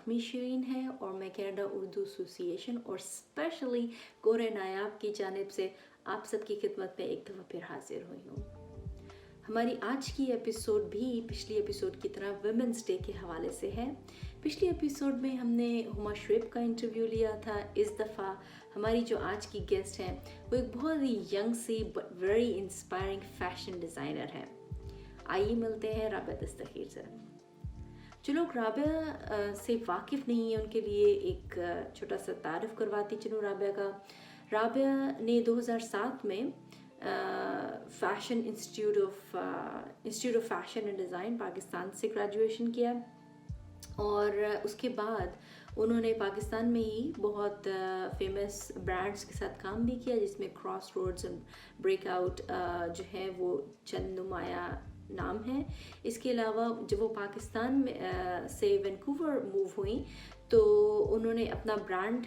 नाज़मी शीरीन है और मैं कनाडा उर्दू एसोसिएशन और स्पेशली गोरे नायाब की जानिब से आप सबकी खिदमत में एक दफ़ा फिर हाजिर हुई हूँ। हमारी आज की एपिसोड भी पिछली एपिसोड की तरह वुमेंस डे के हवाले से है। पिछली एपिसोड में हमने हुमा शुएब का इंटरव्यू लिया था। इस दफ़ा हमारी जो आज की गेस्ट हैं वो एक बहुत ही यंग सी but very inspiring fashion designer है। आइए मिलते हैं राबिया दस्तगीर से। जो लोग राबिया से वाकिफ़ नहीं है उनके लिए एक छोटा सा तारुफ करवाती चलूँ राबिया का। राबिया ने 2007 में fashion institute of fashion and design Pakistan से ग्रेजुएशन किया और उसके बाद उन्होंने पाकिस्तान में ही बहुत फेमस ब्रांड्स के साथ काम भी किया जिसमें क्रॉस रोड्स एंड ब्रेकआउट जो है वो चंद नुमाया नाम है। इसके अलावा जब वो पाकिस्तान में से वैंकूवर मूव हुई तो उन्होंने अपना ब्रांड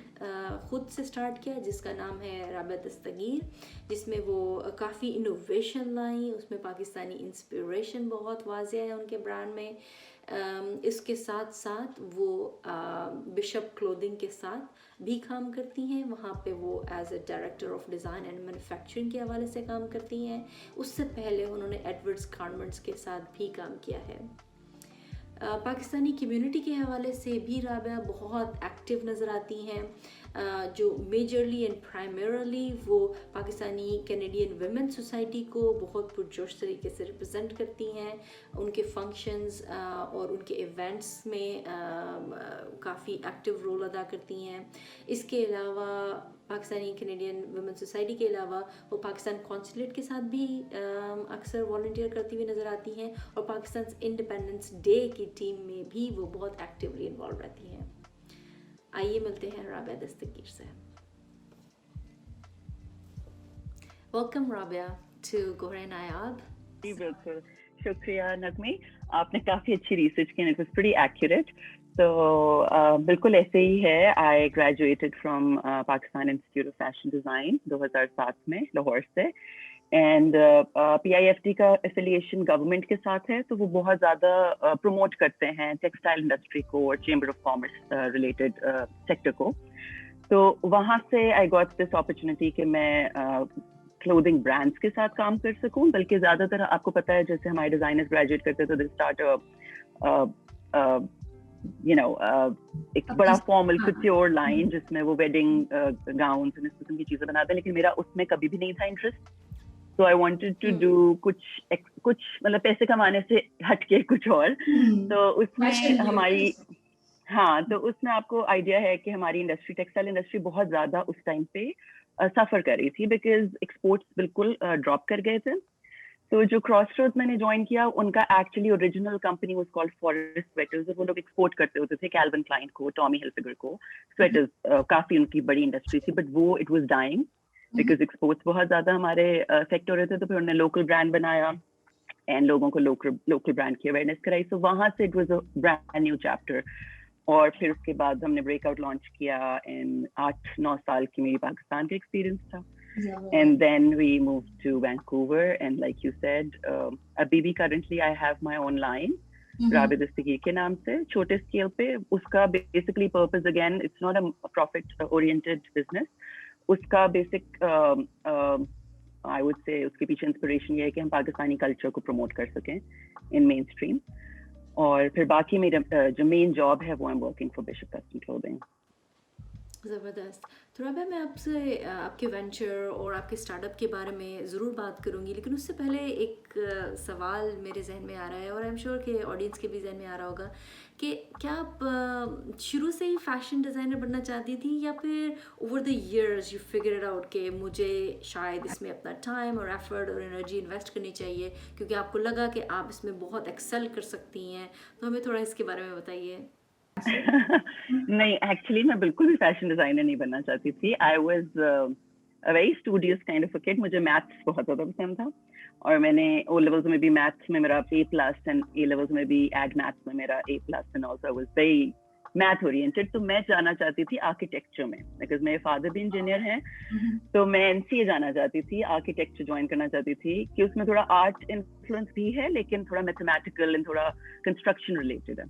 ख़ुद से स्टार्ट किया जिसका नाम है राबिया दस्तगीर, जिसमें वो काफ़ी इनोवेशन लाई। उसमें पाकिस्तानी इंस्पिरेशन बहुत वाज़ेह है उनके ब्रांड में। इसके साथ साथ वो बिशप क्लोथिंग के साथ भी काम करती हैं। वहाँ पे वो as a director of design and manufacturing के हवाले से काम करती हैं। उससे पहले उन्होंने एडवर्ड्स गारमेंट्स के साथ भी काम किया है। पाकिस्तानी कम्युनिटी के हवाले से भी राबिया बहुत एक्टिव नज़र आती हैं। जो मेजरली एंड प्राइमरली वो पाकिस्तानी कैनेडियन वुमेन सोसाइटी को बहुत पुरजोश तरीके से रिप्रेजेंट करती हैं। उनके फंक्शंस और उनके इवेंट्स में काफ़ी एक्टिव रोल अदा करती हैं। इसके अलावा पाकिस्तानी कैनेडियन वुमेन सोसाइटी के अलावा वो पाकिस्तान कॉन्सुलेट के साथ भी अक्सर वॉलंटियर करती हुई नज़र आती हैं और पाकिस्तान इंडिपेंडेंस डे की टीम में भी वो बहुत एक्टिवली इन्वॉल्व रहती हैं। आइए मिलते हैं राबिया दस्तगीर से। वेलकम राबिया टू गोरे नायाब। जी बिल्कुल, शुक्रिया नगमी, आपने काफ़ी अच्छी रिसर्च की, इट वाज प्रीटी एक्यूरेट। तो बिल्कुल ऐसे ही है। I graduated from Pakistan institute of fashion design 2007 में लाहौर से। एंड PIFT का एफिलिएशन गवर्नमेंट के साथ है, तो वो बहुत ज़्यादा प्रमोट करते हैं टेक्सटाइल इंडस्ट्री को और chamber of commerce related sector को। तो वहाँ से आई गॉट दिस अपॉर्चुनिटी कि मैं क्लोथिंग ब्रांड्स के साथ काम कर सकूं। बल्कि ज़्यादातर आपको पता है जैसे हमारे डिज़ाइनर्स ग्रेजुएट करते हैं तो दे स्टार्ट एक बड़ा फॉर्मल couture लाइन जिसमें वो वेडिंग गाउन्स इस किस्म की चीज़ें बनाते हैं, लेकिन मेरा उसमें कभी भी नहीं था interest. So I wanted to do कुछ मतलब पैसे कमाने से हटके कुछ और। तो उसमें हमारी तो उसमें आपको आइडिया है कि हमारी इंडस्ट्री टेक्सटाइल इंडस्ट्री बहुत ज़्यादा उस टाइम पे सफ़र कर रही थी बिकॉज एक्सपोर्ट्स बिल्कुल ड्रॉप कर गए थे। तो जो क्रॉसरोड्स मैंने ज्वाइन किया उनका actually original company was called Forest Sweaters, और वो लोग एक्सपोर्ट करते होते थे कैल्विन क्लाइन को, टॉमी हिलफिगर को स्वेटर्स। काफ़ी उनकी बड़ी इंडस्ट्री थी, बट वो it was dying because exports बहुत ज़्यादा हमारे अफेक्ट हो रहे थे। तो फिर उन्होंने लोकल ब्रांड बनाया एंड लोगों को लोकल ब्रांड की अवेयरनेस कराई। सो वहाँ से it was a brand new chapter. और फिर उसके बाद हमने ब्रेकआउट लॉन्च किया। इन 8-9 साल की मेरी पाकिस्तान का एक्सपीरियंस था। And then we moved to Vancouver, and like you said, अभी भी currently I have my own line, Rabia दस्तगीर के नाम से, छोटे स्केल पे। उसका basically purpose again, it's not a profit oriented business. उसका basic I would say उसके पीछे इंस्पिरेशन ये है कि हम पाकिस्तानी कल्चर को प्रमोट कर सकें इन मेन स्ट्रीम। और फिर बाकी मेरा जो मेन जॉब है वो I am working for bishop custom clothing. ज़बरदस्त। तो राबिया मैं आपसे आपके वेंचर और आपके स्टार्टअप के बारे में ज़रूर बात करूँगी, लेकिन उससे पहले एक सवाल मेरे जहन में आ रहा है और आई एम श्योर कि ऑडियंस के भी जहन में आ रहा होगा कि क्या आप शुरू से ही फैशन डिज़ाइनर बनना चाहती थी या फिर over the years you figure out कि मुझे शायद इसमें अपना टाइम और एफर्ट और एनर्जी इन्वेस्ट करनी चाहिए क्योंकि आपको लगा कि आप इसमें बहुत एक्सेल कर सकती हैं? तो हमें थोड़ा इसके बारे में बताइए। नहीं, एक्चुअली मैं बिल्कुल भी फैशन डिजाइनर नहीं बनना चाहती थी। I was a very studious kind of a kid. मुझे मैथ्स बहुत ज़्यादा पसंद था और मैंने ओ लेवल्स में भी मैथ्स में मेरा A+ एंड ए लेवल्स में भी एड मैथ्स में मेरा A+ and also I was very math oriented. तो मैं जाना चाहती थी आर्किटेक्चर में बिकॉज मेरे फादर भी इंजीनियर हैं। तो मैं NCA जाना चाहती थी, आर्किटेक्चर ज्वाइन करना चाहती थी कि उसमें थोड़ा आर्ट इन्फ्लुएंस भी है लेकिन थोड़ा मैथमेटिकल एंड थोड़ा कंस्ट्रक्शन रिलेटेड है।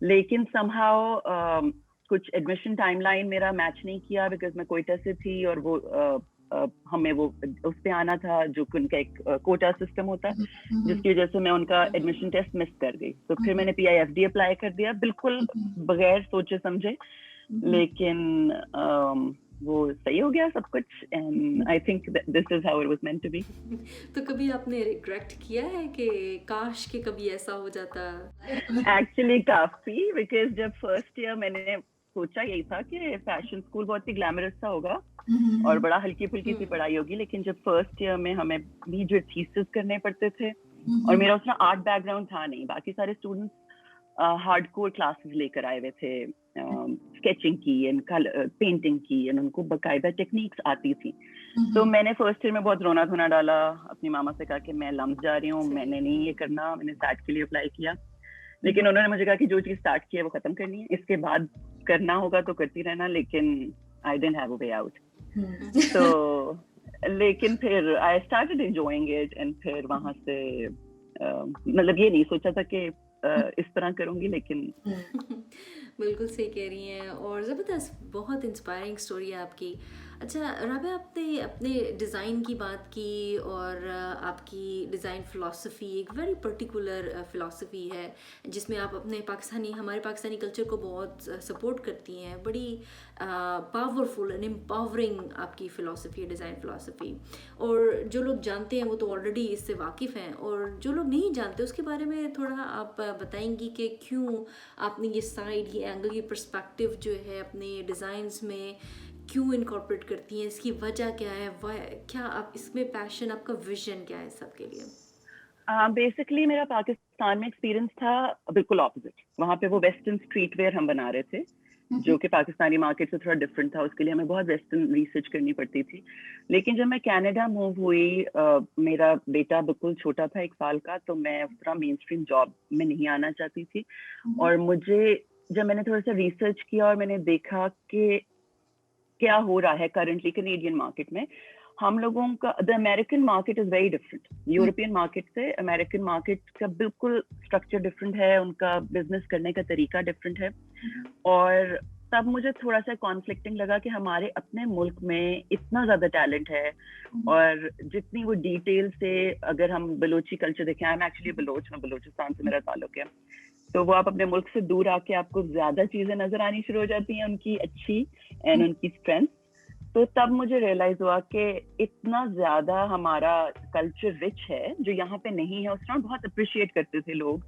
लेकिन somehow कुछ एडमिशन टाइमलाइन मेरा मैच नहीं किया बिकॉज मैं कोयटा से थी और वो हमें वो उस पे आना था जो उनका एक कोटा सिस्टम होता है जिसकी वजह से मैं उनका एडमिशन टेस्ट मिस कर गई. तो फिर मैंने PIFD अप्लाई कर दिया बिल्कुल बगैर सोचे समझे, लेकिन वो सही हो गया सब कुछ and I think this is how it was meant to be. तो कभी आपने रिग्रेट किया है कि काश के कभी ऐसा हो जाता? एक्चुअली काफी, बिकॉज जब फर्स्ट ईयर मैंने सोचा यही था कि फैशन स्कूल बहुत ही ग्लैमरस सा होगा और बड़ा हल्की फुल्की सी पढ़ाई होगी, लेकिन जब फर्स्ट ईयर में हमें भी जो थीसिस करने पड़ते थे और मेरा उसमें आर्ट बैकग्राउंड था नहीं, बाकी सारे स्टूडेंट्स हार्डकोर क्लासेस लेकर आए हुए थे स्केचिंग की एंड पेंटिंग की एंड उनको बकायदा टेक्निक्स आती थी. तो मैंने फर्स्ट ईयर में बहुत रोना धोना डाला, अपनी मामा से कहा कि मैं लम्स जा रही हूँ, मैंने नहीं ये करना. मैंने SAT के लिए अप्लाई किया, लेकिन उन्होंने मुझे कहा कि जो चीज स्टार्ट की है वो खत्म करनी है, इसके बाद करना होगा तो करती रहना, लेकिन I didn't have a way out. तो लेकिन फिर I started enjoying it and फिर वहां से मतलब ये नहीं सोचा था कि इस तरह करूंगी, लेकिन बिल्कुल सही कह रही हैं और ज़बरदस्त, बहुत इंस्पायरिंग स्टोरी है आपकी. अच्छा राबिया, आपने अपने डिज़ाइन की बात की और आपकी डिज़ाइन फ़िलासफ़ी एक वेरी पर्टिकुलर फ़िलासफ़ी है जिसमें आप अपने हमारे पाकिस्तानी कल्चर को बहुत सपोर्ट करती हैं. बड़ी पावरफुल एंड एम्पावरिंग आपकी फ़िलासफ़ी है, डिज़ाइन फ़िलासफ़ी. और जो लोग जानते हैं वो तो ऑलरेडी इससे वाकिफ़ हैं, और जो लोग नहीं जानते उसके बारे में थोड़ा आप बताएंगी कि क्यों आपने ये साइड, ये एंगल, ये पर्सपेक्टिव जो है अपने डिज़ाइंस में क्यों इनकॉर्पोरेट करती हैं, इसकी वजह क्या है, क्या आप इसमें पैशन, आपका विजन क्या है सबके लिए? बेसिकली मेरा पाकिस्तान में एक्सपीरियंस था बिल्कुल ऑपोजिट. वहाँ पे वो वेस्टर्न स्ट्रीट वेयर हम बना रहे थे जो कि पाकिस्तानी मार्केट से थोड़ा डिफरेंट था, उसके लिए हमें बहुत वेस्टर्न रिसर्च करनी पड़ती थी. लेकिन जब मैं कनाडा मूव हुई, मेरा बेटा बिल्कुल छोटा था 1 साल का, तो मैं उस तरह मेन स्ट्रीम जॉब में नहीं आना चाहती थी. और मुझे जब मैंने थोड़ा सा रिसर्च किया और मैंने देखा कि क्या हो रहा है करंटली कैनेडियन मार्केट में, हम लोगों का the American market is very different. European market से अमेरिकन मार्केट का बिल्कुल स्ट्रक्चर डिफरेंट है, उनका बिजनेस करने का तरीका डिफरेंट है. और तब मुझे थोड़ा सा कॉन्फ्लिक्टिंग लगा कि हमारे अपने मुल्क में इतना ज्यादा टैलेंट है और जितनी वो डिटेल से, अगर हम बलोची कल्चर देखें, आई एम एक्चुअली बलोच, में बलोचिस्तान से मेरा ताल्लुक है, तो वो आप अपने मुल्क से दूर आके आपको ज्यादा चीजें नजर आनी शुरू हो जाती हैं उनकी अच्छी एंड उनकी स्ट्रेंथ. तो तब मुझे रियलाइज हुआ कि इतना ज्यादा हमारा कल्चर रिच है जो यहाँ पे नहीं है. उस तरह बहुत अप्रिशिएट करते थे लोग.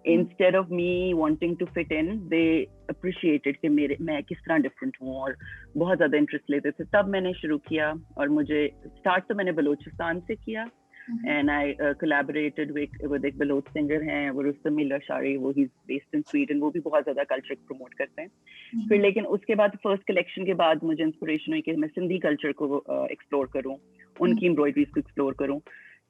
Instead of me wanting to fit in, they appreciated कि मैं किस तरह डिफरेंट हूँ और बहुत ज्यादा इंटरेस्ट लेते थे. तब मैंने शुरू किया और मुझे स्टार्ट तो मैंने बलोचिस्तान से किया and I collaborated with एक बलोच सिंगर हैं वो रुस्तम मिल्लाशारी, वो he's based in Sweden, वो भी बहुत ज्यादा कल्चर प्रमोट करते हैं. फिर लेकिन उसके बाद फर्स्ट कलेक्शन के बाद मुझे इंस्पिरेशन हुई कि मैं सिंधी कल्चर को एक्सप्लोर करूं, उनकी एम्ब्रॉयडरीज को एक्सप्लोर करूं.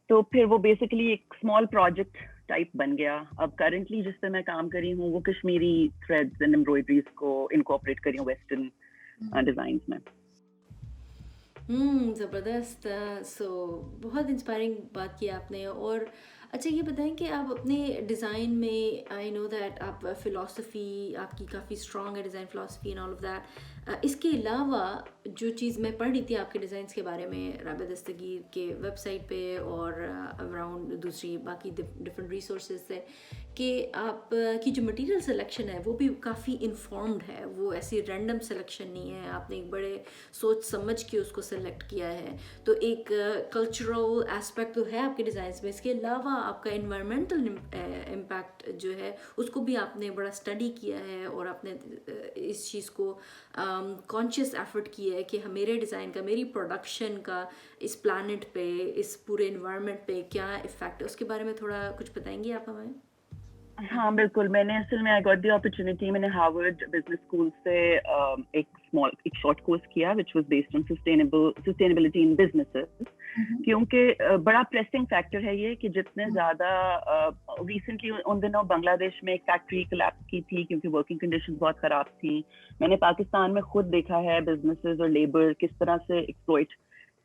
तो फिर वो बेसिकली एक स्मॉल प्रोजेक्ट टाइप बन गया. अब करंटली जिस पे मैं काम कर रही हूँ वो कश्मीरी थ्रेड्स एंड एम्ब्रॉयडरीज को इनकॉर्पोरेट कर रही हूँ वेस्टर्न डिजाइन्स में. ज़बरदस्त. सो बहुत इंस्पायरिंग बात की आपने. और अच्छा ये बताएं कि आप अपने डिज़ाइन में, आई नो दैट आप फ़िलासफ़ी आपकी काफ़ी स्ट्रॉन्ग है, design philosophy and all of that. इसके अलावा जो चीज़ मैं पढ़ रही थी आपके डिज़ाइंस के बारे में राबिया दस्तगीर के वेबसाइट पे और अराउंड दूसरी बाकी डिफरेंट रिसोर्सेज से, कि आप की जो मटेरियल सिलेक्शन है वो भी काफ़ी इन्फॉर्म्ड है, वो ऐसी रैंडम सिलेक्शन नहीं है, आपने एक बड़े सोच समझ के उसको सेलेक्ट किया है. तो एक कल्चरल एस्पेक्ट तो है आपके डिज़ाइंस में, इसके अलावा आपका इन्वायरमेंटल इम्पैक्ट जो है उसको भी आपने बड़ा स्टडी किया है और आपने इस चीज़ को कॉन्शियस एफर्ट किया है कि मेरे डिज़ाइन का, मेरी प्रोडक्शन का इस प्लानट पे, इस पूरे इन्वायरमेंट पे क्या इफ़ेक्ट है, उसके बारे में थोड़ा कुछ बताएंगी आप हमें? हाँ बिल्कुल. मैंने असल में आई गॉट द अपॉर्चुनिटी, मैंने हार्वर्ड बिजनेस स्कूल से एक शॉर्ट कोर्स किया which was based on sustainability in businesses. क्योंकि बड़ा प्रेसिंग फैक्टर है ये कि जितने ज्यादा रिसेंटली उन दिनों बांग्लादेश में एक फैक्ट्री कोलैप्स की थी क्योंकि वर्किंग कंडीशंस बहुत खराब थी. मैंने पाकिस्तान में खुद देखा है बिजनेसेस और लेबर किस तरह से एक्सप्लॉइट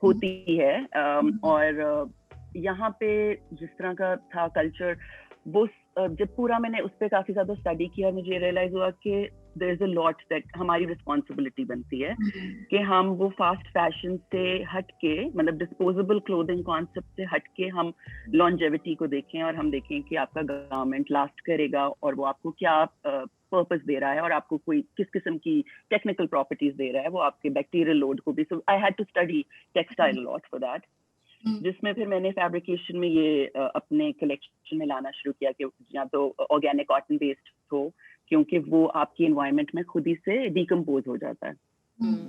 होती है. और यहाँ पे जिस तरह का था कल्चर, वो जब पूरा मैंने उस पर काफी ज्यादा स्टडी किया, मुझे रियलाइज हुआ कि there is a lot that हमारी रिस्पॉन्सिबिलिटी बनती है कि हम वो फास्ट फैशन से हट के, मतलब डिस्पोजेबल क्लोथिंग कॉन्सेप्ट से हट के हम लॉन्जेविटी को देखें और हम देखें कि आपका गारमेंट लास्ट करेगा और वो आपको क्या पर्पस दे रहा है और आपको कोई किस किस्म की टेक्निकल प्रॉपर्टीज दे रहा है, वो आपके बैक्टीरियल लोड को भी. So I had to study textile lot for that, जिसमें फिर मैंने फैब्रिकेशन में ये अपने कलेक्शन में लाना शुरू किया कि या तो ऑर्गेनिक कॉटन बेस्ड हो, क्योंकि वो आपकी एनवायरनमेंट में खुद ही से डिकम्पोज हो जाता है,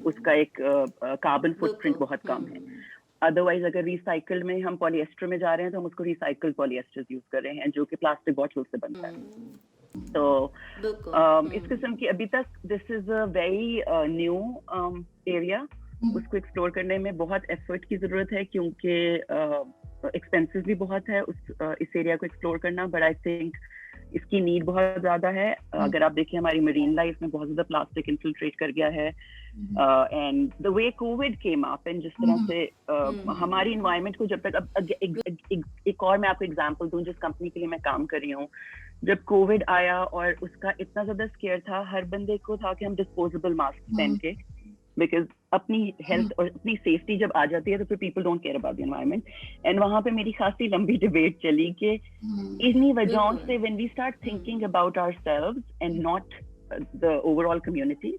उसका एक कार्बन फुटप्रिंट बहुत कम है. अदरवाइज अगर रिसाइकल्ड में हम पॉलिएस्टर में जा रहे हैं तो हम उसको रिसाइकल्ड पॉलिएस्टर यूज कर रहे हैं जो कि प्लास्टिक बॉटल से बनता है. तो इस किस्म की अभी तक this is a very new area. उसको एक्सप्लोर करने में बहुत एफर्ट की जरूरत है क्योंकि एक्सपेंसिव भी बहुत है इस एरिया को एक्सप्लोर करना, बट आई थिंक इसकी नीड बहुत ज्यादा है. अगर आप देखिए हमारी मरीन लाइफ में बहुत ज्यादा प्लास्टिक इन्फिल्ट्रेट कर गया है, and the way Covid came up and जिस तरह से हमारी इन्वायरमेंट को जब तक एक और मैं आपको एग्जांपल दूं जिस कंपनी के लिए मैं काम कर रही हूँ, जब कोविड आया और उसका इतना ज्यादा स्केयर था, हर बंदे को था कि हम डिस्पोजेबल मास्क पहन के, बिकॉज अपनी हेल्थ और अपनी सेफ्टी जब आ जाती है तो फिर people don't care about the environment. And वहां पे मेरी खासी लंबी डिबेट चली कि इन्हीं वजहों से when we start thinking about ourselves and not the overall community,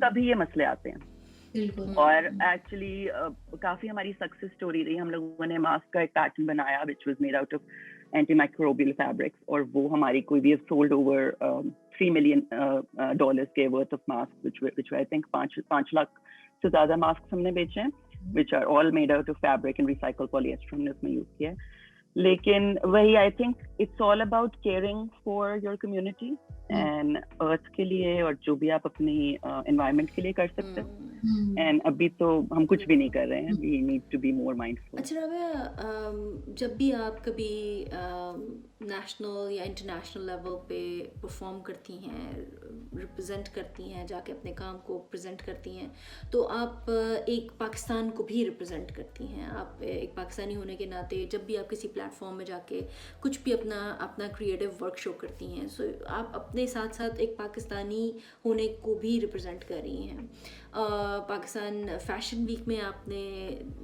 तभी ये मसले आते हैं. और एक्चुअली काफी हमारी सक्सेस स्टोरी रही. हम लोगों ने मास्क का एक पैटर्न बनाया which was made out of antimicrobial fabrics, और वो हमारी कोई भी sold over $3 million के worth of masks, which I think 5 lakh से ज्यादा masks हमने बेचे हैं, which are all made out of fabric and recycled polyester हमने उसमें यूज किया है. लेकिन वही I think it's all about caring for your community and earth के लिए, और जो भी आप अपनी एनवायरनमेंट के लिए कर सकते हो. एंड अभी तो हम कुछ भी नहीं कर रहे हैं. We need to be more mindful. अच्छा राबिया, जब भी आप कभी नेशनल या इंटरनेशनल लेवल पे परफॉर्म करती हैं, रिप्रेजेंट करती हैं, जाके अपने काम को प्रेजेंट करती हैं, तो आप एक पाकिस्तान को भी रिप्रेजेंट करती हैं. आप एक पाकिस्तानी होने के नाते जब भी आप किसी प्लेटफॉर्म में जाके कुछ भी अपना क्रिएटिव वर्क शो करती हैं, सो आप अपने साथ साथ एक पाकिस्तानी होने को भी रिप्रेजेंट कर रही हैं. पाकिस्तान फैशन वीक में आपने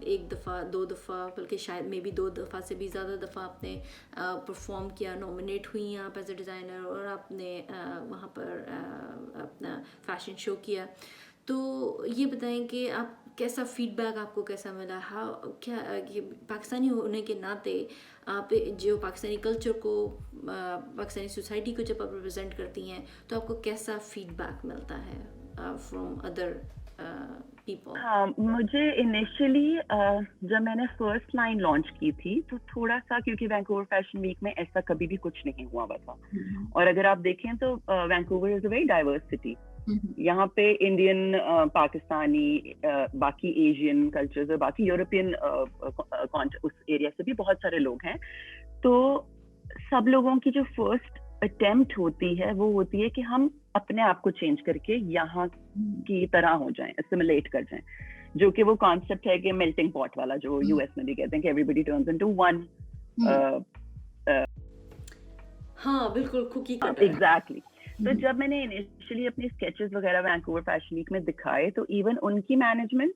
1 दफ़ा 2 दफ़ा बल्कि शायद मे बी 2 दफ़ा से भी ज़्यादा दफ़ा आपने परफॉर्म किया, नॉमिनेट हुई हैं आप एज अ डिज़ाइनर, और आपने वहाँ पर अपना फैशन शो किया. तो ये बताएं कि आप कैसा फीडबैक आपको कैसा मिला, क्या ये पाकिस्तानी होने के नाते आप जो पाकिस्तानी कल्चर को, पाकिस्तानी सोसाइटी को जब आप रिप्रेजेंट करती हैं तो आपको कैसा फीडबैक मिलता है फ्रॉम अदर पीपल? हाँ, मुझे इनिशियली जब मैंने फर्स्ट लाइन लॉन्च की थी तो थोड़ा सा, क्योंकि वैंकूवर फैशन वीक में ऐसा कभी भी कुछ नहीं हुआ था. और अगर आप देखें तो Vancouver is a very diverse city. यहाँ पे इंडियन, पाकिस्तानी, बाकी एशियन कल्चर्स और बाकी यूरोपियन उस एरिया से भी बहुत सारे लोग हैं. तो सब लोगों की जो फर्स्ट अटेम्प्ट होती है वो होती है कि हम अपने आप को चेंज करके यहाँ की तरह हो जाएं, असिमिलेट कर जाएं, जो कि वो कॉन्सेप्ट है कि मेल्टिंग पॉट वाला, जो यूएस में भी कहते हैं कि एवरीबॉडी टर्न्स इनटू वन. हाँ बिल्कुल, कुकी कटर. एग्जैक्टली. तो जब मैंने इनिशियली अपने स्केचेस वगैरह वैंकूवर फैशन वीक में दिखाए तो इवन उनकी मैनेजमेंट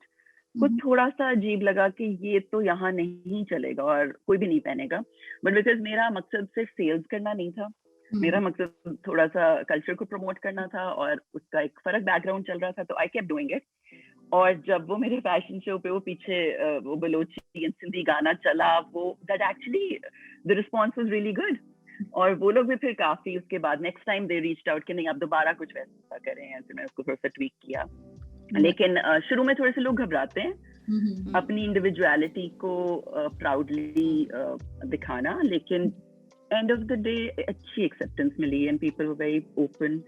को थोड़ा सा अजीब लगा कि ये तो यहाँ नहीं चलेगा और कोई भी नहीं पहनेगा. बट बिकॉज मेरा मकसद सिर्फ सेल्स करना नहीं था, मेरा मकसद थोड़ा सा कल्चर को प्रमोट करना था और उसका एक फर्क बैकग्राउंड चल रहा था, तो आई केप्ट डूइंग इट. और जब वो मेरे फैशन शो पे वो पीछे वो बलोची सिंधी गाना चला, वो that actually the response was really good. और वो लोग भी फिर काफी उसके बाद next time they reached out कि नहीं आप दोबारा कुछ वैसा करें. तो मैं उसको थोड़ा सा ट्वीक किया. लेकिन शुरू में थोड़े से लोग घबराते हैं अपनी इंडिविजुअलिटी को प्राउडली दिखाना, लेकिन एंड ऑफ द डे अच्छी एक्सेप्टेंस मिली and people were very open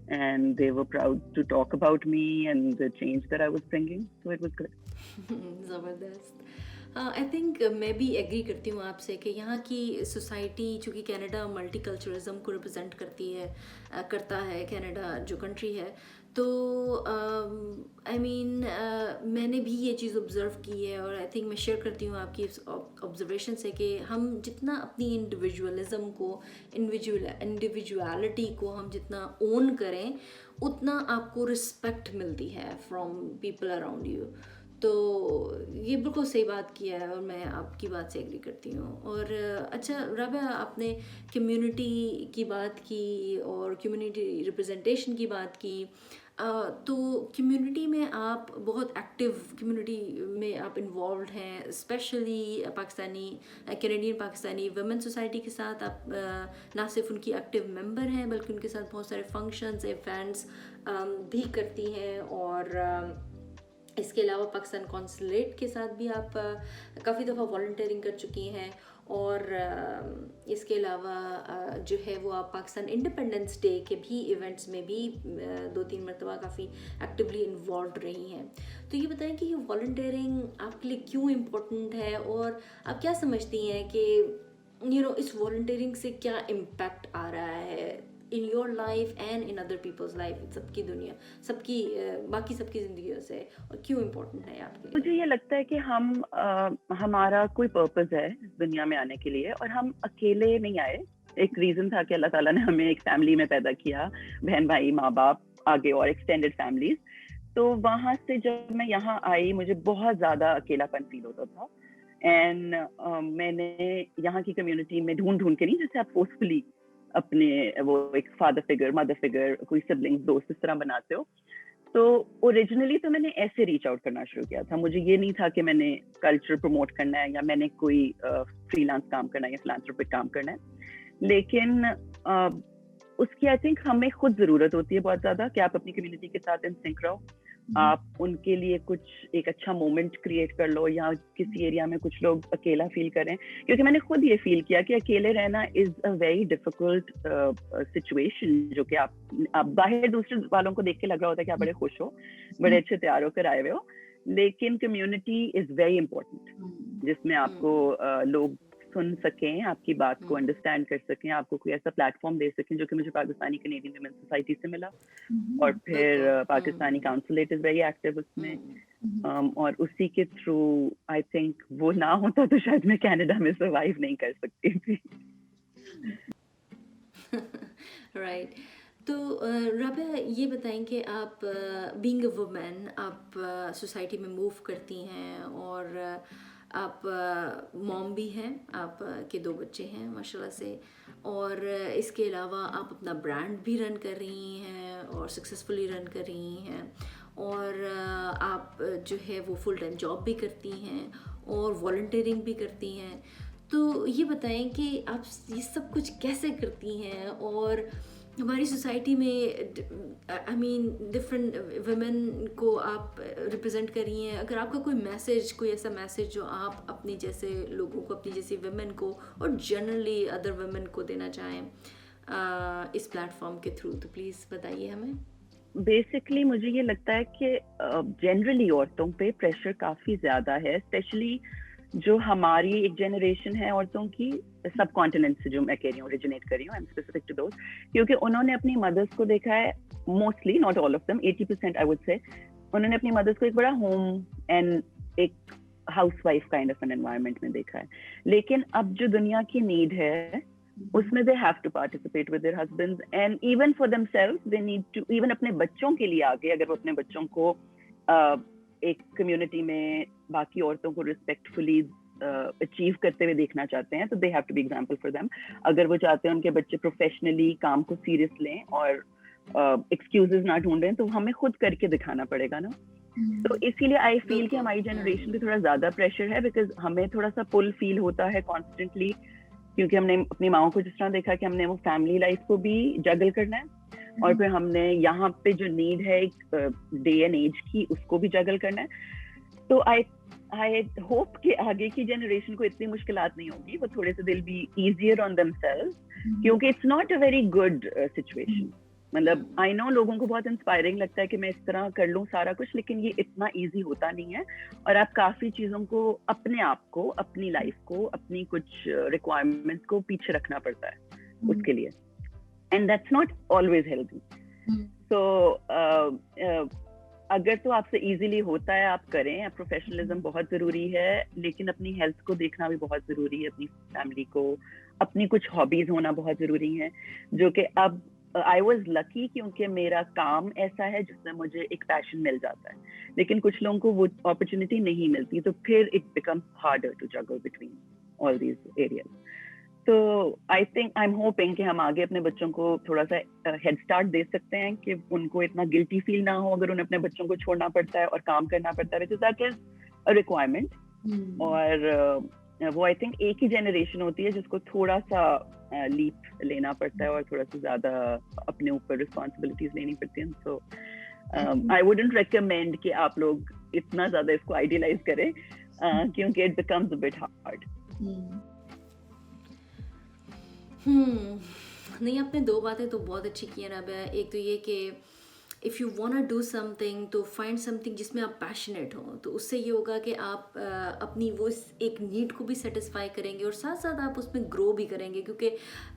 and they were proud to talk about me and the change that I was bringing, so it was good. ज़बरदस्त. I think मैं भी agree करती हूँ आपसे कि यहाँ की सोसाइटी, चूँकि कनाडा मल्टी कल्चरलिज्म को रिप्रेजेंट करता है कनाडा जो कंट्री है, تو آئی مین میں نے بھی یہ چیز آبزرو کی ہے اور آئی تھنک میں شیئر کرتی ہوں آپ کی آبزرویشن سے کہ ہم جتنا اپنی انڈیویژولزم کو انڈیویژویلٹی کو ہم جتنا اون کریں اتنا آپ کو رسپیکٹ ملتی ہے فرام پیپل اراؤنڈ یو. تو یہ بالکل صحیح بات کیا ہے اور میں آپ کی بات سے ایگری کرتی ہوں. اور اچھا رابعہ، آپ نے کمیونٹی کی بات کی اور کمیونٹی ریپرزنٹیشن کی بات کی، تو کمیونٹی میں آپ بہت ایکٹیو کمیونٹی میں آپ انوالوڈ ہیں، especially Pakistani Canadian Pakistani women society کے ساتھ آپ نہ صرف ان کی ایکٹیو ممبر ہیں بلکہ ان کے ساتھ بہت سارے فنکشنز ایونٹس بھی کرتی ہیں. اور اس کے علاوہ پاکستان کونسلیٹ کے ساتھ بھی آپ کافی دفعہ والنٹیئرنگ کر چکی ہیں. اور اس کے علاوہ جو ہے وہ آپ پاکستان انڈیپینڈنس ڈے کے بھی ایونٹس میں بھی 2-3 مرتبہ کافی ایکٹیولی انوالوڈ رہی ہیں. تو یہ بتائیں کہ یہ والنٹیئرنگ آپ کے لیے کیوں امپورٹنٹ ہے اور آپ کیا سمجھتی ہیں کہ اس والنٹیئرنگ سے کیا امپیکٹ آ رہا ہے in your life and in other peoples life, سب کی دنیا، سب کی باقی سب کی زندگیوں سے، اور کیوں امپورٹنٹ ہے آپ کے لیے؟ مجھے یہ لگتا ہے کہ ہمارا کوئی پرپز ہے اس دنیا میں آنے کے لیے، اور ہم اکیلے نہیں آئے. ایک ریزن تھا کہ اللہ تعالیٰ نے ہمیں ایک فیملی میں پیدا کیا، بہن بھائی ماں باپ آگے اور ایکسٹینڈیڈ فیملیز. تو وہاں سے جب میں یہاں آئی مجھے بہت زیادہ اکیلا پن فیل ہوتا تھا. اینڈ میں نے یہاں کی کمیونٹی میں ڈھونڈ کے نہیں، جیسے آپ فورسفلی اپنے وہ ایک فادر فگر، مدر فگر، کوئی سبلنگ، دوست اس طرح بناتے ہو. تو اوریجنلی تو میں نے ایسے ریچ آؤٹ کرنا شروع کیا تھا. مجھے یہ نہیں تھا کہ میں نے کلچر پروموٹ کرنا ہے یا میں نے کوئی فری لانس کام کرنا ہے یا فلانتھروپک کام کرنا ہے. لیکن اس کی آئی تھنک ہمیں خود ضرورت ہوتی ہے بہت زیادہ کہ آپ اپنی کمیونٹی کے ساتھ ان سنک رہو، آپ ان کے لیے کچھ ایک اچھا مومنٹ کریٹ کر لو، یا کسی ایریا میں کچھ لوگ اکیلا فیل کریں. کیونکہ میں نے خود یہ فیل کیا کہ اکیلے رہنا از اے ویری ڈیفیکلٹ سچویشن، جو کہ آپ باہر دوسرے والوں کو دیکھ کے لگ رہا ہوتا ہے کہ آپ بڑے خوش ہو، بڑے اچھے تیار ہو کر آئے ہوئے ہو، لیکن کمیونٹی از ویری امپورٹنٹ جس میں آپ کو لوگ سن سکیں، آپ کی بات کو انڈرسٹینڈ کر سکیں، آپ کو کوئی ایسا پلیٹ فارم دے سکیں جو کہ مجھے پاکستانی کینیڈین ویمن سوسائٹی سے ملا. اور پھر پاکستانی کاؤنسلیٹ از ویری ایکٹیو اس میں، اور اسی کے تھرو آئی تھنک وہ نہ ہوتا تو شاید میں کینیڈا میں سروائیو نہیں کر سکتی تھی. رائٹ. تو رابعہ یہ بتائیں کہ آپ بینگ اے وومین آپ سوسائٹی میں موو کرتی ہیں اور آپ موم بھی ہیں، آپ کے 2 بچے ہیں ماشاء اللہ سے، اور اس کے علاوہ آپ اپنا برانڈ بھی رن کر رہی ہیں اور سکسیزفلی رن کر رہی ہیں، اور آپ جو ہے وہ فل ٹائم جاب بھی کرتی ہیں اور والنٹیئرنگ بھی کرتی ہیں. تو یہ بتائیں کہ آپ یہ سب کچھ کیسے کرتی ہیں، اور ہماری سوسائٹی میں آئی مین ڈفرینٹ ویمن کو آپ ریپرزینٹ کر رہی ہیں. اگر آپ کا کوئی میسیج، کوئی ایسا میسیج جو آپ اپنی جیسے لوگوں کو، اپنی جیسی ویمن کو اور جنرلی ادر ویمن کو دینا چاہیں اس پلیٹ فارم کے تھرو، تو پلیز بتائیے ہمیں. بیسکلی مجھے یہ لگتا ہے کہ جنرلی عورتوں پہ پریشر کافی زیادہ ہے، اسپیشلی جو ہماری ایک جنریشن ہے عورتوں کی سب کانٹیننٹ سے، جو میں کہہ رہی ہوں اوریجنیٹ کر رہی ہوں، I'm specific to those، کیونکہ انہوں نے اپنی مدرس کو دیکھا ہے، mostly not all of them, 80% I would say, انہوں نے اپنی مدرس کو ایک بڑا ہوم اینڈ ایک house wife kind of an environment میں دیکھا ہے. لیکن اب جو دنیا کی نیڈ ہے اس میں they have to participate with their husbands and even for themselves they need to، even اپنے بچوں کے لیے آگے، اگر وہ اپنے بچوں کو ایک کمیونٹی میں باقی عورتوں کو ریسپیکٹفلی اچیو کرتے ہوئے دیکھنا چاہتے ہیں تو they have to be example for them. اگر وہ چاہتے ہیں ان کے بچے پروفیشنلی کام کو سیریس لیں اور ایکسکیوزز نہ ڈھونڈیں، تو ہمیں خود کر کے دکھانا پڑے گا نا. تو اسی لیے آئی فیل کہ ہماری جنریشن پہ تھوڑا زیادہ پریشر ہے، بیکاز ہمیں تھوڑا سا پل فیل ہوتا ہے کانسٹنٹلی، کیونکہ ہم نے اپنی ماؤں کو جس طرح دیکھا کہ ہم نے وہ فیملی لائف کو بھی جگل کرنا ہے، اور پھر ہم نے یہاں پہ جو نیڈ ہے ایک ڈے اینڈ ایج کی اس کو بھی جگل کرنا ہے. تو آئی ہوپ کہ آگے کی جنریشن کو اتنی مشکلات نہیں ہوگی، وہ تھوڑے سے دل be easier on themselves, کیونکہ it's not a very good situation. مطلب آئی نو لوگوں کو بہت انسپائرنگ لگتا ہے کہ میں اس طرح کر لوں سارا کچھ، لیکن یہ اتنا ایزی ہوتا نہیں ہے، اور آپ کافی چیزوں کو، اپنے آپ کو، اپنی لائف کو، اپنی کچھ ریکوائرمنٹس کو پیچھے رکھنا پڑتا ہے اس کے لیے، and that's not always healthy. So अगर तो आपसे इजीली होता है आप करें, प्रोफेशनलिज्म बहुत जरूरी है, लेकिन अपनी हेल्थ को देखना भी बहुत जरूरी है, अपनी फैमिली को, अपनी कुछ हॉबीज होना बहुत जरूरी है, जो कि अब आई वॉज लकी क्योंकि मेरा काम ऐसा है जिसमें मुझे एक पैशन मिल जाता है, लेकिन कुछ लोगों को वो अपॉर्चुनिटी नहीं मिलती, तो फिर it becomes harder to juggle between all these areas. तो I think I am hoping कि हम आगे अपने बच्चों को थोड़ा सा हेड स्टार्ट दे सकते हैं कि उनको इतना गिल्टी फील ना हो अगर उन्हें अपने बच्चों को छोड़ना पड़ता है और काम करना पड़ता है, दैट इज अ रिक्वायरमेंट. और वो आई थिंक एक ही जनरेशन होती है जिसको थोड़ा सा लीप लेना पड़ता है और थोड़ा सा ज्यादा अपने ऊपर रिस्पॉन्सिबिलिटीज लेनी पड़ती हैं. सो आई वुडंट रिकमेंड कि आप लोग इतना ज्यादा इसको आइडियलाइज करें, क्योंकि it becomes a bit hard. नहीं, आपने दो बातें तो बहुत अच्छी की हैं राबिया. एक तो ये कि if you want to do something तो फाइंड समथिंग जिसमें आप पैशनेट हो, तो उससे ये होगा कि आप अपनी वो एक नीड को भी सेटिस्फाई करेंगे और साथ साथ आप उसमें ग्रो भी करेंगे, क्योंकि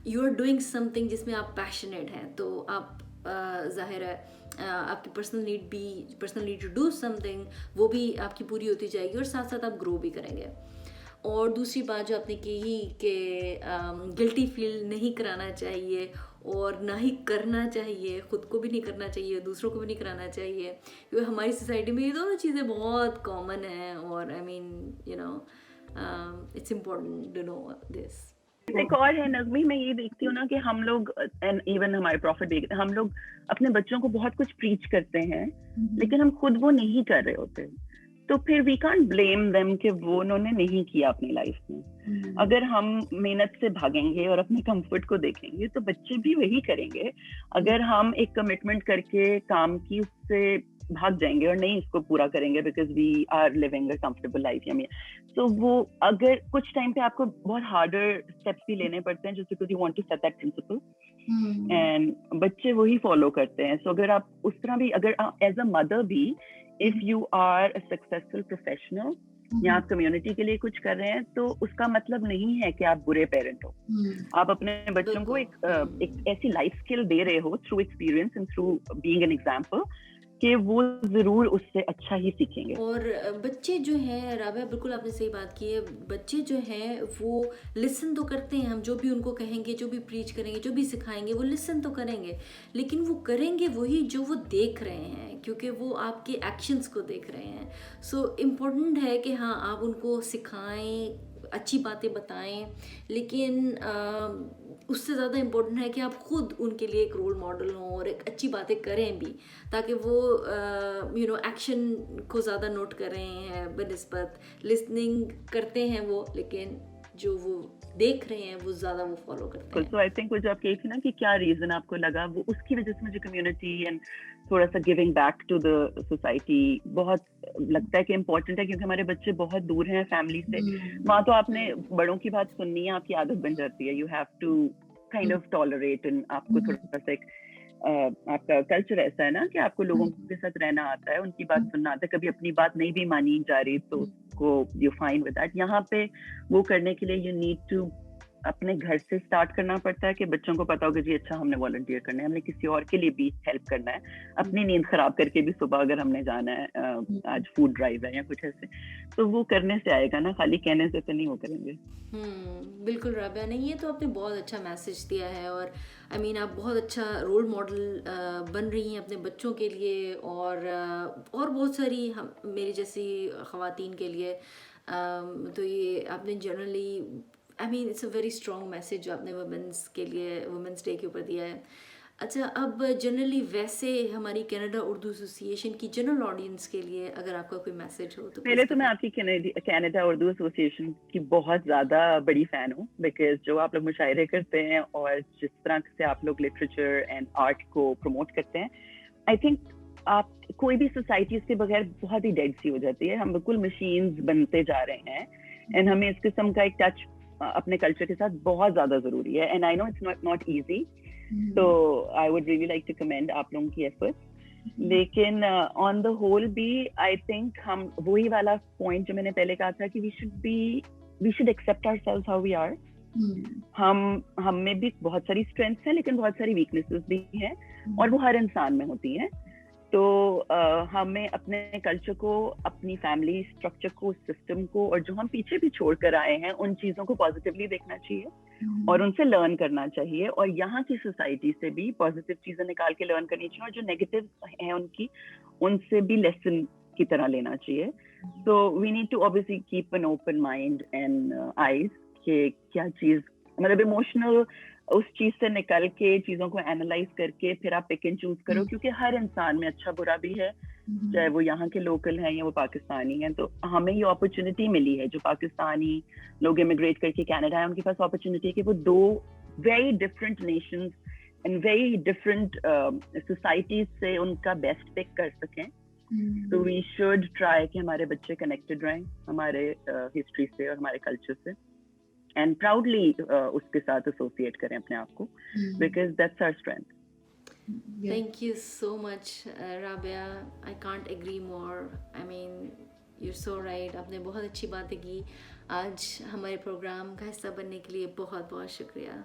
यू आर डूइंग समथिंग जिसमें आप पैशनेट हैं, तो आप ज़ाहिर है आपकी personal need to do something वो भी आपकी पूरी होती जाएगी और साथ साथ आप ग्रो भी करेंगे. और दूसरी बात जो आपने कही कि गिल्टी फील नहीं कराना चाहिए और ना ही करना चाहिए, ख़ुद को भी नहीं करना चाहिए, दूसरों को भी नहीं कराना चाहिए, क्योंकि हमारी सोसाइटी में ये दोनों चीज़ें बहुत कॉमन हैं. और I mean you know it's important to know this. एक और है नज़मी, मैं ये देखती हूँ ना कि हम लोग एंड इवन हमारे प्रॉफिट, हम लोग अपने बच्चों को बहुत कुछ प्रीच करते हैं, लेकिन हम खुद वो नहीं कर रहे होते, तो फिर वी कांट ब्लेम देम कि वो उन्होंने नहीं किया अपनी लाइफ में. अगर हम मेहनत से भागेंगे और अपने कंफर्ट को देखेंगे तो बच्चे भी वही करेंगे. अगर हम एक कमिटमेंट करके काम की उससे भाग जाएंगे और नहीं इसको पूरा करेंगे because we are living a comfortable life, तो वो अगर कुछ टाइम पे आपको बहुत हार्डर स्टेप्स भी लेने पड़ते हैं just because you want to set that principle, and बच्चे वही फॉलो करते हैं. सो अगर आप उस तरह भी, अगर एज अ मदर भी, if you are a successful professional या आप कम्युनिटी के लिए कुछ कर रहे हैं, तो उसका मतलब नहीं है कि आप बुरे पेरेंट हो. आप अपने बच्चों को एक ऐसी लाइफ स्किल दे रहे हो through experience and through being an example कि वो जरूर उससे अच्छा ही सीखेंगे. और बच्चे जो हैं राबिया, बिल्कुल आपने सही बात की है, बच्चे जो हैं वो लिसन तो करते हैं, हम जो भी उनको कहेंगे, जो भी प्रीच करेंगे, जो भी सिखाएंगे, वो लिसन तो करेंगे, लेकिन वो करेंगे वही जो वो देख रहे हैं, क्योंकि वो आपके एक्शंस को देख रहे हैं. सो इम्पोर्टेंट है कि हाँ आप उनको सिखाएं, अच्छी बातें बताएं, लेकिन उससे ज़्यादा इम्पोर्टेंट है कि आप खुद उनके लिए एक रोल मॉडल हों और एक अच्छी बातें करें भी, ताकि वो एक्शन को ज़्यादा नोट कर रहे हैं बनिस्बत लिसनिंग करते हैं वो, लेकिन जो वो देख रहे हैं वो ज़्यादा वो फॉलो करते हैं. So I think वो जो आप कही थी ना कि क्या रीज़न आपको लगा, वो उसकी वजह से मुझे कम्युनिटी एंड थोड़ा सा giving back to the society बहुत लगता है कि इम्पोर्टेंट है, क्योंकि हमारे बच्चे बहुत दूर हैं फैमिली से. वहाँ तो आपने बड़ों की बात सुननी है, आपकी आदत बन जाती है, you have to kind of tolerate, and आपको थोड़ा सा एक आपका कल्चर ऐसा है ना कि आपको लोगों के साथ रहना आता है, उनकी बात सुनना आता है, कभी अपनी बात नहीं भी मानी जा रही तो उसको यू फाइन विद दैट. यहाँ पे वो करने के लिए यू नीड टू अपने घर से स्टार्ट करना पड़ता है कि बच्चों को पता होगा जी अच्छा हमने वॉलंटियर करना है, हमने किसी और के लिए भी हेल्प करना है, अपनी नींद खराब करके भी सुबह अगर हमने जाना है, आज फूड ड्राइव है या कुछ ऐसे, तो वो करने से आएगा ना, खाली कहने से तो नहीं वो करेंगे. बिल्कुल राबिया, नहीं ये तो आपने बहुत अच्छा मैसेज दिया है, और आई मीन आप बहुत अच्छा रोल मॉडल बन रही हैं अपने बच्चों के लिए और बहुत सारी मेरी जैसी ख़वातीन के लिए. तो ये आपने generally I mean it's a very strong message जो आपने वुमेंस के लिए वुमेंस डे के ऊपर दिया है. अच्छा, अब जनरली वैसे हमारी कनाडा उर्दू एसोसिएशन की जनरल ऑडियंस के लिए अगर आपका कोई मैसेज हो तो. पहले तो मैं आपकी कनाडा उर्दू एसोसिएशन की बहुत ज़्यादा बड़ी फ़ैन हूँ, बिकॉज जो आप लोग मुशायरे करते हैं और जिस तरह से आप लोग लिटरेचर एंड आर्ट को प्रमोट करते हैं, आई थिंक आप कोई भी सोसाइटी इसके बगैर बहुत ही डेड सी हो जाती है. हम बिल्कुल मशीन्स बनते जा रहे हैं, एंड हमें इस किस्म का एक टच अपने कल्चर के साथ बहुत ज्यादा जरूरी है. And I know it's not easy, तो I would really like to commend आप लोगों की एफर्ट्स. लेकिन ऑन द होल भी आई थिंक हम वही वाला पॉइंट जो मैंने पहले कहा था कि we should accept ourselves how we are. हम में भी बहुत सारी स्ट्रेंथ्स हैं लेकिन बहुत सारी वीकनेसेस भी हैं. اور وہ ہر انسان میں ہوتی ہیں. تو ہمیں اپنے کلچر کو, اپنی فیملی اسٹرکچر کو, سسٹم کو, اور جو ہم پیچھے بھی چھوڑ کر آئے ہیں ان چیزوں کو پازیٹیولی دیکھنا چاہیے اور ان سے لرن کرنا چاہیے, اور یہاں کی سوسائٹی سے بھی پازیٹیو چیزیں نکال کے لرن کرنی چاہیے, اور جو نیگیٹو ہیں ان سے بھی لیسن کی طرح لینا چاہیے. So we need to obviously keep an open mind and eyes کہ کیا چیز مطلب ایموشنل اس چیز سے نکل کے چیزوں کو اینالائز کر کے پھر آپ پک اینڈ چوز کرو, کیونکہ ہر انسان میں اچھا برا بھی ہے, چاہے وہ یہاں کے لوکل ہیں یا وہ پاکستانی ہیں. تو ہمیں یہ اپرچونٹی ملی ہے, جو پاکستانی لوگ امیگریٹ کر کے کینیڈا ہے ان کے پاس اپرچونٹی ہے کہ وہ دو very different nations and very different societies سے ان کا بیسٹ پک کر سکیں. تو وی شوڈ ٹرائی کہ ہمارے بچے کنیکٹڈ رہیں ہمارے ہسٹری سے اور ہمارے کلچر سے, اینڈ پراؤڈلی اس کے ساتھ ایسوسیٹ کریں اپنے آپ کو, because that's our strength. Thank you so much, Rabia. I can't agree more. I mean, you're so right. آپ نے بہت اچھی باتیں کی. آج ہمارے پروگرام کا حصہ بننے کے لیے بہت بہت شکریہ.